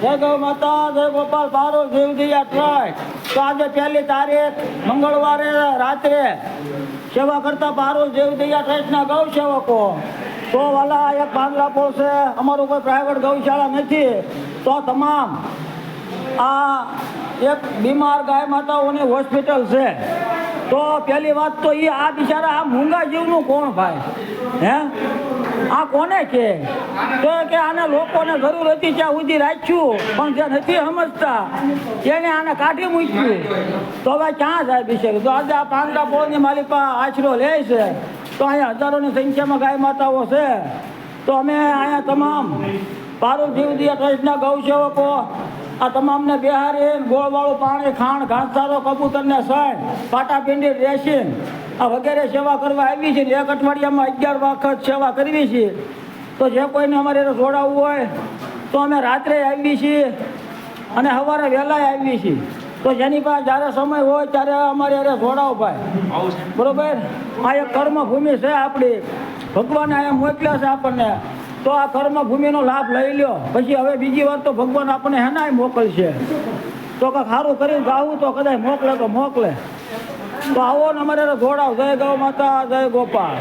જય ગૌ માતા, જય ગોપાલ બારો દેવદિયા ટ્રસ્ટ. તો આજે 1 તારીખ મંગળવારે રાત્રે સેવા કરતા બારો દેવદિયા ટ્રસ્ટના ગૌ સેવકો તો વાલા એક પાંજરાપોળ છે, અમારું કોઈ પ્રાઇવેટ ગૌશાળા નથી. તો તમામ આ એક બીમાર ગાય માતાઓની હોસ્પિટલ છે. તો પહેલી વાત તો એ આ બિચારા આ મૂંગા જીવનું કોણ ભાઈ? હે આ કોને કે આને લોકોને જરૂર હતી ત્યાં સુધી રાખ્યું, પણ જે નથી સમજતા એને આને કાઢી મૂક્યું. તો હવે ક્યાં જાય બિચારી? તો આજે આ પાંજરાપોળની માલિક આશરો લે છે. તો અહીંયા હજારોની સંખ્યામાં ગાય માતાઓ છે. તો અમે અહીંયા તમામ બારો દેવદિયા ટ્રસ્ટના ગૌ સેવકો આ તમામને બિહારી ગોળવાળું પાણી, ખાંડ, ઘાસચારો, કબૂતરને સણ, પાટાપિંડી, રેસીન આ વગેરે સેવા કરવા આવી છે. એક અઠવાડિયામાં 11 વખત સેવા કરવી છે. તો જે કોઈને અમારે જોડાવવું હોય તો અમે રાત્રે આવીએ છીએ અને સવારે વહેલા આવીએ છીએ. તો જેની પાસે જ્યારે સમય હોય ત્યારે અમારે અરે જોડાવ ભાઈ, બરોબર? આ એક કર્મભૂમિ છે આપણી, ભગવાને અહીંયા મોકલ્યા છે આપણને. તો આ કર્મભૂમિનો લાભ લઈ લ્યો. પછી હવે બીજી વાર તો ભગવાન આપણને હેનાય મોકલશે. તો કંઈક સારું કરીને ગાવું તો કદાચ મોકલે તો મોકલે. તો આવો ને અમારે જોડાવ. જય ગૌ માતા, જય ગોપાલ.